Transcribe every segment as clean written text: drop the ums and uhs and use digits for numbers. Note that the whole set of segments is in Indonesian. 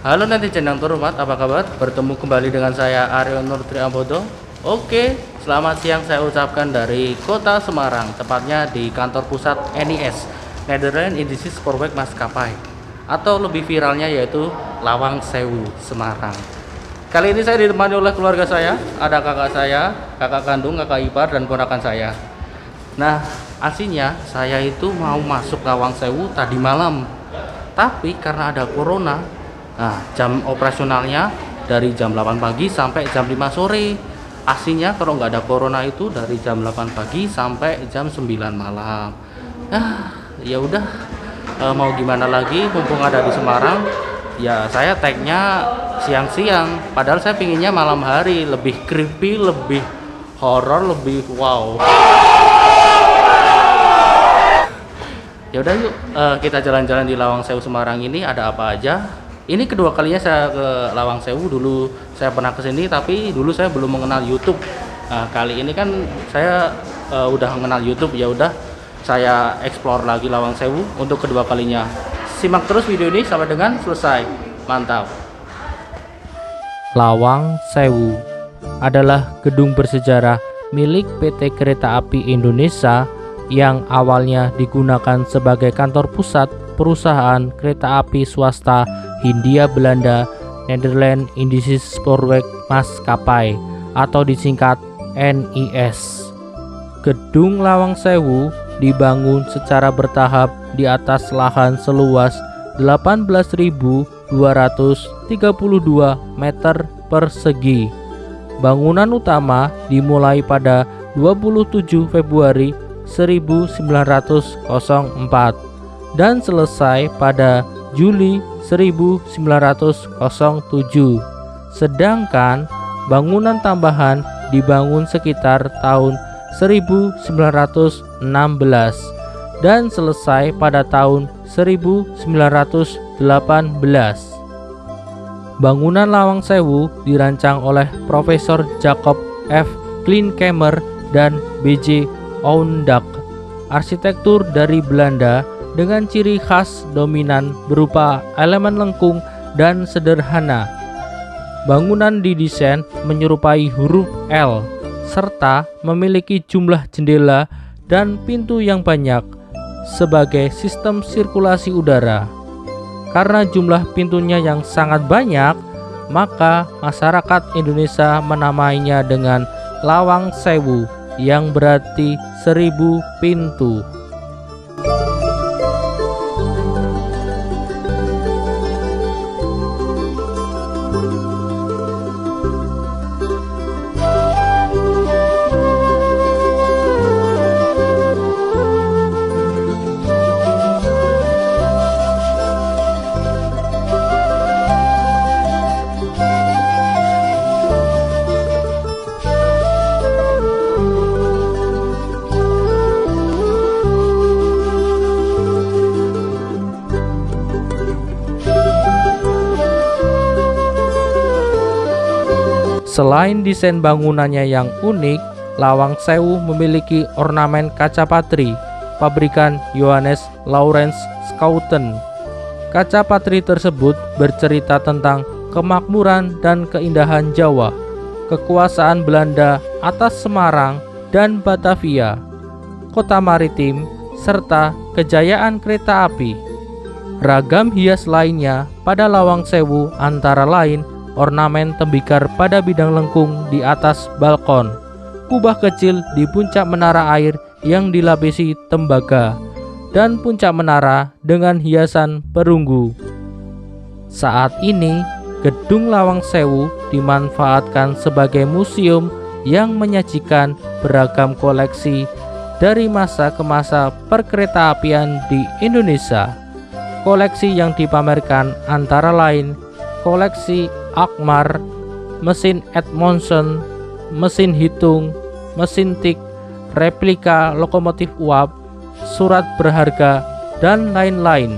Halo netizen yang terhormat, apa kabar? Bertemu kembali dengan saya Aryo Nur Triambodo. Oke, selamat siang saya ucapkan dari kota Semarang, tepatnya di kantor pusat NIS, Netherlands Indische Spoorweg Maskapai, atau lebih viralnya yaitu Lawang Sewu, Semarang. Kali ini saya ditemani oleh keluarga saya, ada kakak saya, kakak kandung, kakak ipar, dan ponakan saya. Nah, aslinya saya itu mau masuk Lawang Sewu tadi malam, tapi karena ada corona, nah, jam operasionalnya dari jam 8 pagi sampai jam 5 sore. Aslinya kalau nggak ada corona itu dari jam 8 pagi sampai jam 9 malam. Ya udah, mau gimana lagi, mumpung ada di Semarang. Ya saya tagnya siang-siang, padahal saya pinginnya malam hari, lebih creepy, lebih horor, lebih wow. Ya udah yuk, kita jalan-jalan di Lawang Sewu Semarang ini, ada apa aja. Ini kedua kalinya saya ke Lawang Sewu. Dulu saya pernah kesini, tapi dulu saya belum mengenal YouTube. Nah, kali ini kan saya udah mengenal YouTube, ya udah saya explore lagi Lawang Sewu untuk kedua kalinya. Simak terus video ini sampai dengan selesai. Mantap. Lawang Sewu adalah gedung bersejarah milik PT Kereta Api Indonesia yang awalnya digunakan sebagai kantor pusat perusahaan kereta api swasta Hindia Belanda Netherlands Indische Spoorweg Maskapai atau disingkat NIS. Gedung Lawang Sewu dibangun secara bertahap di atas lahan seluas 18.232 meter persegi. Bangunan utama dimulai pada 27 Februari 1904 dan selesai pada Juli 1907. Sedangkan bangunan tambahan dibangun sekitar tahun 1916 dan selesai pada tahun 1918. Bangunan Lawang Sewu dirancang oleh Profesor Jacob F. Kleinkamer dan B.J. Oudinck, arsitektur dari Belanda dengan ciri khas dominan berupa elemen lengkung dan sederhana. Bangunan didesain menyerupai huruf L serta memiliki jumlah jendela dan pintu yang banyak sebagai sistem sirkulasi udara. Karena jumlah pintunya yang sangat banyak, maka masyarakat Indonesia menamainya dengan Lawang Sewu yang berarti 1000 pintu. Selain desain bangunannya yang unik, Lawang Sewu memiliki ornamen kaca patri pabrikan Johannes Laurens Schouten. Kaca patri tersebut bercerita tentang kemakmuran dan keindahan Jawa, kekuasaan Belanda atas Semarang dan Batavia, kota maritim, serta kejayaan kereta api. Ragam hias lainnya pada Lawang Sewu antara lain ornamen tembikar pada bidang lengkung di atas balkon, kubah kecil di puncak menara air yang dilapisi tembaga, dan puncak menara dengan hiasan perunggu. Saat ini, gedung Lawang Sewu dimanfaatkan sebagai museum yang menyajikan beragam koleksi dari masa ke masa perkeretaapian di Indonesia. Koleksi yang dipamerkan antara lain koleksi Akmar, mesin Edmondson, mesin hitung, mesin tik, replika lokomotif uap, surat berharga, dan lain-lain.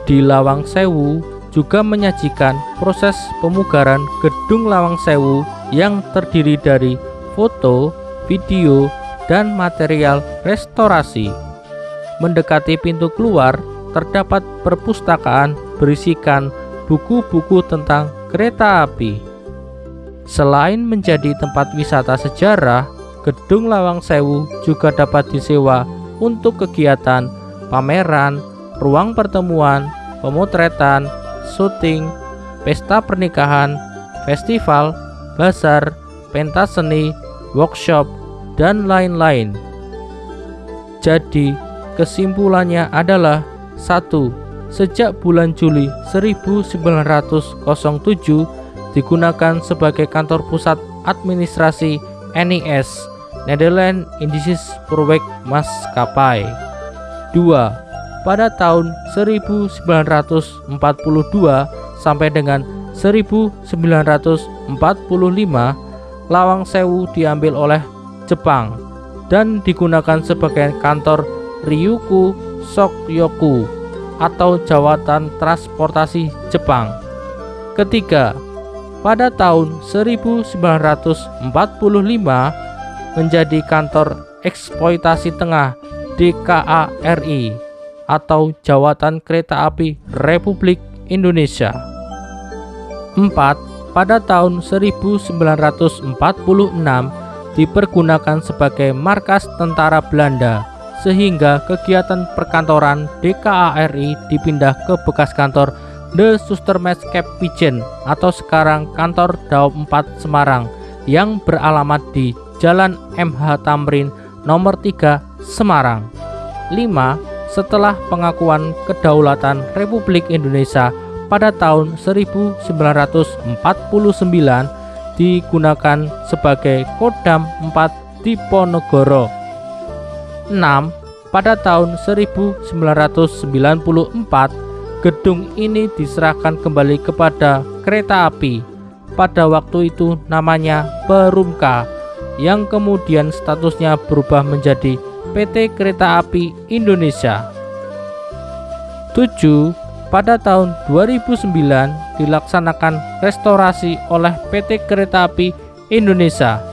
Di Lawang Sewu juga menyajikan proses pemugaran gedung Lawang Sewu yang terdiri dari foto, video, dan material restorasi. Mendekati pintu keluar terdapat perpustakaan berisikan buku-buku tentang kereta api. Selain menjadi tempat wisata sejarah, Gedung Lawang Sewu juga dapat disewa untuk kegiatan pameran, ruang pertemuan, pemotretan, syuting, pesta pernikahan, festival, bazar, pentas seni, workshop, dan lain-lain. Jadi, kesimpulannya adalah 1. Sejak bulan Juli 1907 digunakan sebagai kantor pusat administrasi NIS, Nederland Indisch Spoorweg Maskapai. 2. Pada tahun 1942 sampai dengan 1945, Lawang Sewu diambil oleh Jepang dan digunakan sebagai kantor Ryukyu Sokyoku atau Jawatan Transportasi Jepang. Ketiga, pada tahun 1945 menjadi kantor eksploitasi tengah DKARI atau Jawatan Kereta Api Republik Indonesia. 4. Pada tahun 1946 dipergunakan sebagai markas tentara Belanda, sehingga kegiatan perkantoran DKARI dipindah ke bekas kantor De Soestermaatschap Pijen atau sekarang kantor Daop 4 Semarang yang beralamat di Jalan MH Tamrin nomor 3 Semarang. 5. Setelah pengakuan kedaulatan Republik Indonesia pada tahun 1949 digunakan sebagai Kodam 4 Diponegoro. 6. Pada tahun 1994 gedung ini diserahkan kembali kepada kereta api, pada waktu itu namanya Perumka, yang kemudian statusnya berubah menjadi PT Kereta Api Indonesia. 7. Pada tahun 2009 dilaksanakan restorasi oleh PT Kereta Api Indonesia.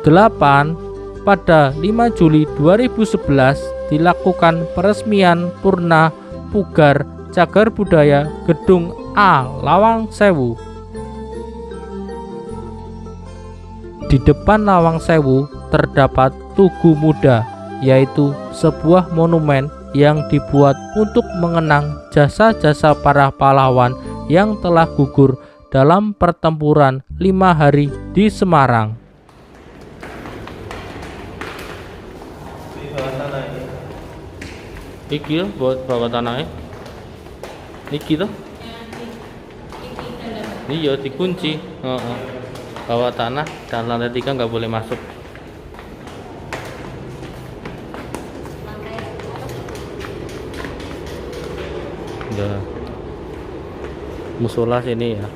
8. Pada 5 Juli 2011 dilakukan peresmian Purna Pugar Cagar Budaya Gedung A Lawang Sewu. Di depan Lawang Sewu terdapat Tugu Muda, yaitu sebuah monumen yang dibuat untuk mengenang jasa-jasa para pahlawan yang telah gugur dalam pertempuran 5 hari di Semarang. Iki buat bawa tanahnya. Niki tuh? Iya dikunci. Bawa tanah dan lantai 3 nggak boleh masuk. Ya. Musola sini ya.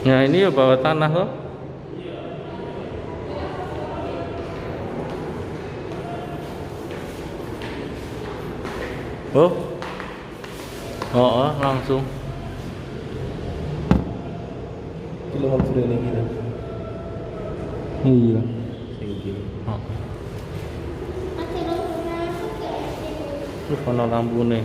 Nah ini ya bawah tanah loh. Oh, langsung. Kilo harus ini gitu. Iya. Oh. Terus mana lampu nih?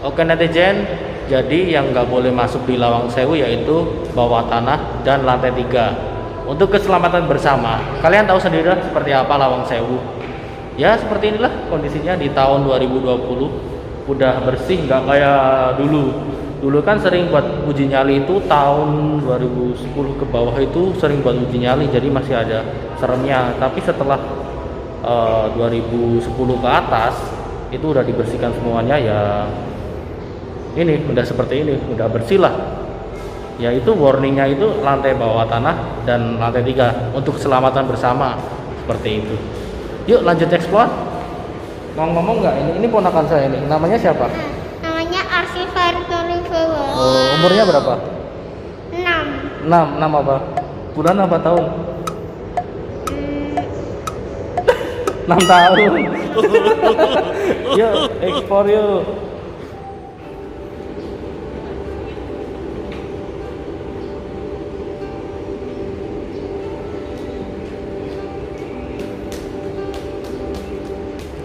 Oke netizen, jadi yang nggak boleh masuk di Lawang Sewu yaitu bawah tanah dan lantai 3. Untuk keselamatan bersama, kalian tahu sendiri lah seperti apa Lawang Sewu. Ya seperti inilah kondisinya di tahun 2020. Udah bersih, nggak kayak dulu. Dulu kan sering buat uji nyali itu tahun 2010 ke bawah itu sering buat uji nyali, jadi masih ada seremnya. Tapi setelah 2010 ke atas itu udah dibersihkan semuanya ya. Ini udah seperti ini, udah bersih lah. Yaitu warningnya itu lantai bawah tanah dan lantai 3 untuk keselamatan bersama seperti itu. Yuk lanjut explore. Mau ngomong nggak? Ini ponakan saya ini. Namanya siapa? Namanya Arsifer Nuribowo. Oh, umurnya berapa? 6. 6 apa? Bulan apa tahun? 6 tahun. Yuk, ekspor yuk.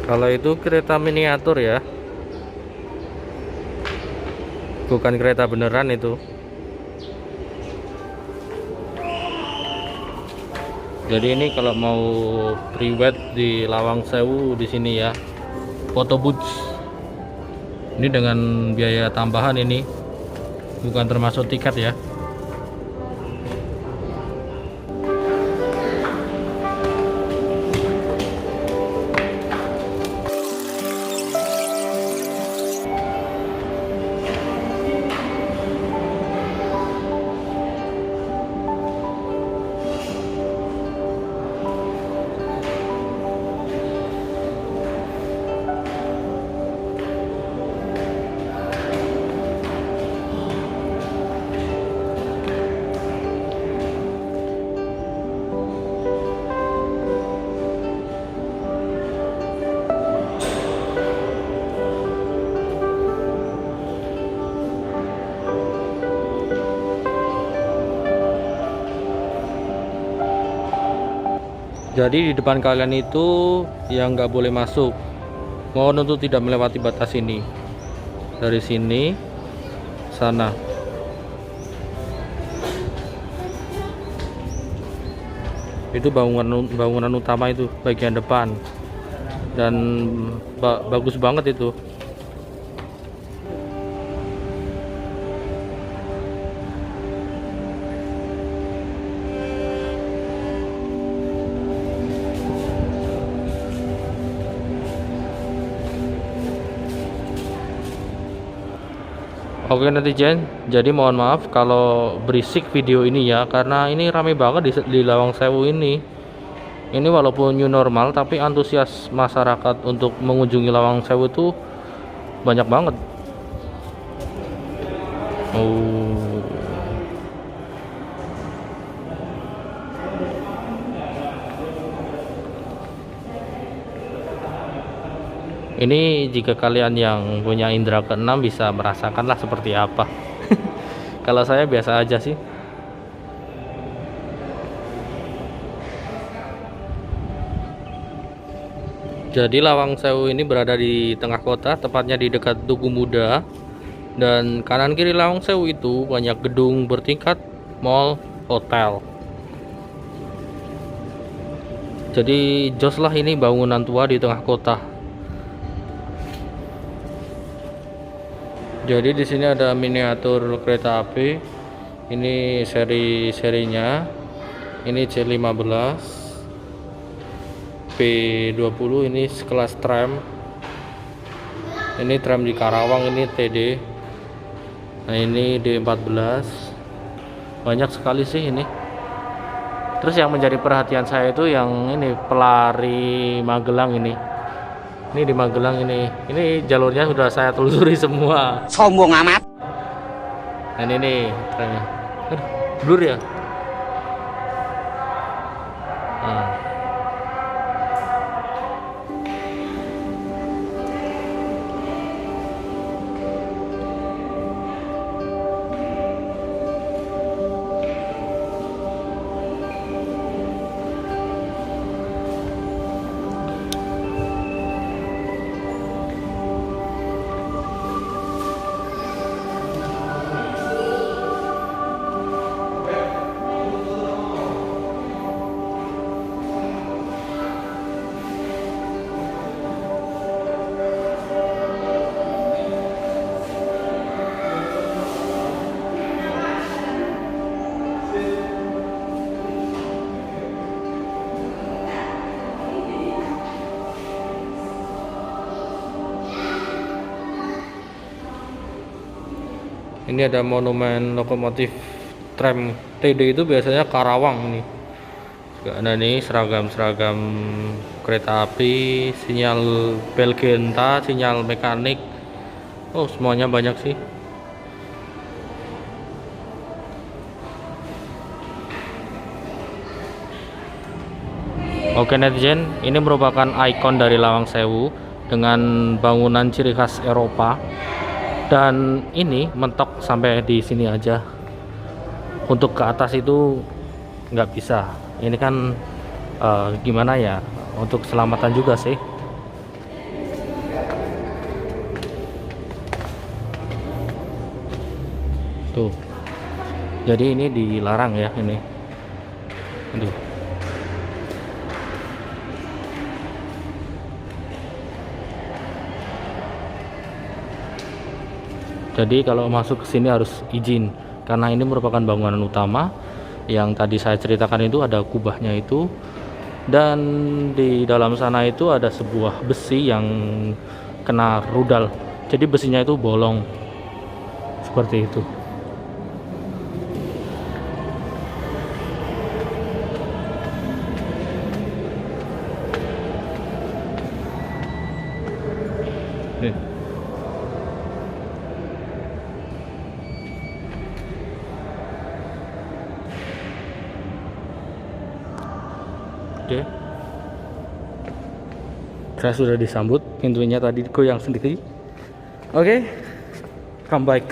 Kalau itu kereta miniatur ya, bukan kereta beneran itu. Jadi ini kalau mau private di Lawang Sewu di sini ya, foto booth. Ini dengan biaya tambahan ini, bukan termasuk tiket ya. Jadi di depan kalian itu yang nggak boleh masuk, mohon untuk tidak melewati batas ini. Dari sini sana. Itu bangunan utama itu bagian depan, dan bagus banget itu. Oke netizen, jadi mohon maaf kalau berisik video ini ya, karena ini rame banget di Lawang Sewu ini. Ini walaupun new normal, tapi antusias masyarakat untuk mengunjungi Lawang Sewu itu banyak banget. Oh. Ini jika kalian yang punya indera keenam bisa merasakanlah seperti apa. Kalau saya biasa aja sih. Jadi Lawang Sewu ini berada di tengah kota, tepatnya di dekat Tugu Muda. Dan kanan kiri Lawang Sewu itu banyak gedung bertingkat, mall, hotel. Jadi jos lah ini bangunan tua di tengah kota. Jadi di sini ada miniatur kereta api. Ini serinya. Ini C15, P20, ini sekelas tram. Ini tram di Karawang, ini TD. Nah, ini D14. Banyak sekali sih ini. Terus yang menjadi perhatian saya itu yang ini pelari Magelang ini. Ini di Magelang ini jalurnya sudah saya telusuri semua. Sombong amat. Dan ini trennya. Blur ya. Nah. Ini ada monumen lokomotif tram TD, itu biasanya Karawang ini. Juga ada nih seragam-seragam kereta api, sinyal bel genta, sinyal mekanik. Oh, semuanya banyak sih. Oke netizen, ini merupakan ikon dari Lawang Sewu dengan bangunan ciri khas Eropa. Dan ini mentok sampai di sini aja. Untuk ke atas itu nggak bisa. Ini kan gimana ya? Untuk keselamatan juga sih. Tuh. Jadi ini dilarang ya ini. Aduh. Jadi kalau masuk ke sini harus izin karena ini merupakan bangunan utama yang tadi saya ceritakan. Itu ada kubahnya itu, dan di dalam sana itu ada sebuah besi yang kena rudal. Jadi besinya itu bolong seperti itu. Nih. Oke. Saya sudah disambut, pintunya tadi goyang sendiri. Oke. Come back.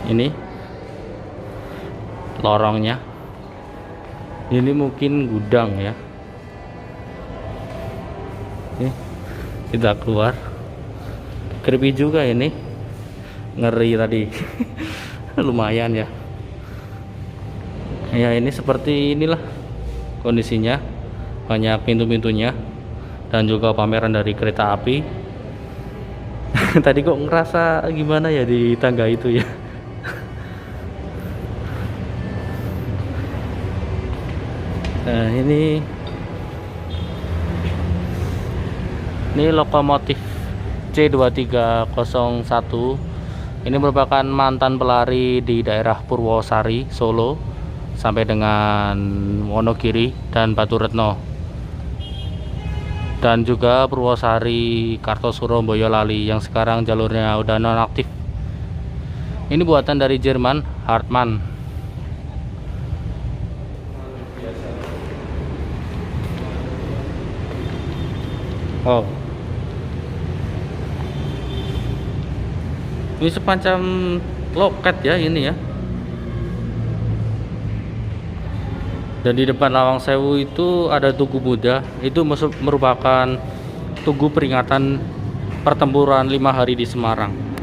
Ini lorongnya. Ini mungkin gudang ya. Nih, kita keluar. Creepy juga ini. Ngeri tadi. Lumayan ya. Ya ini seperti inilah kondisinya. Banyak pintu-pintunya dan juga pameran dari kereta api. Tadi kok ngerasa gimana ya di tangga itu ya. Nah ini lokomotif C2301. Ini merupakan mantan pelari di daerah Purwosari, Solo sampai dengan Wonogiri dan Baturetno, dan juga Purwosari Kartosuro Boyolali yang sekarang jalurnya udah nonaktif. Ini buatan dari Jerman, Hartmann. Oh, ini semacam loket ya ini ya. Dan di depan Lawang Sewu itu ada Tugu Buddha. Itu merupakan tugu peringatan pertempuran 5 hari di Semarang.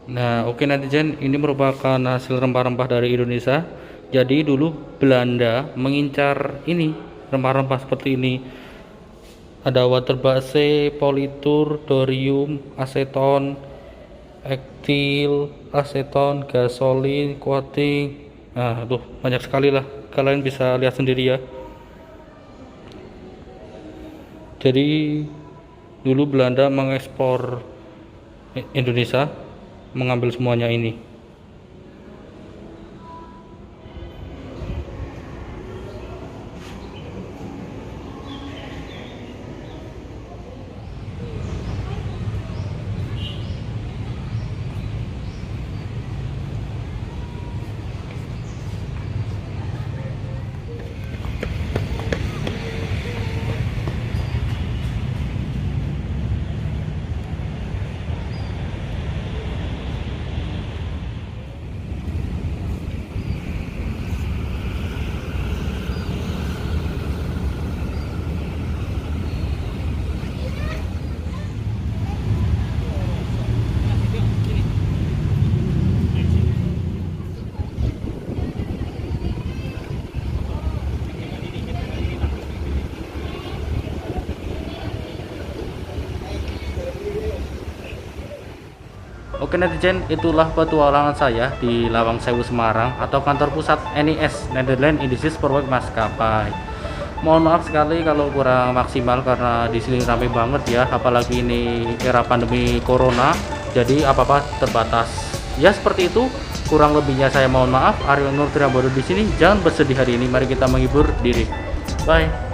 Nah, oke netizen, ini merupakan hasil rempah-rempah dari Indonesia. Jadi dulu Belanda mengincar ini, rempah-rempah seperti ini. Ada waterbase, politur, thorium, aseton, ektil, aseton, gasolin, coating. Nah, tuh banyak sekali lah. Kalian bisa lihat sendiri ya. Jadi dulu Belanda mengekspor Indonesia, mengambil semuanya ini. Oke netizen, itulah petualangan saya di Lawang Sewu Semarang atau kantor pusat NIS Netherlands Indices Proyek Maskapai. Mohon maaf sekali kalau kurang maksimal karena di sini ramai banget ya, apalagi ini era pandemi corona, jadi apa-apa terbatas. Ya seperti itu, kurang lebihnya saya mohon maaf. Aryo Nur Triambodo di sini. Jangan bersedih hari ini, mari kita menghibur diri. Bye.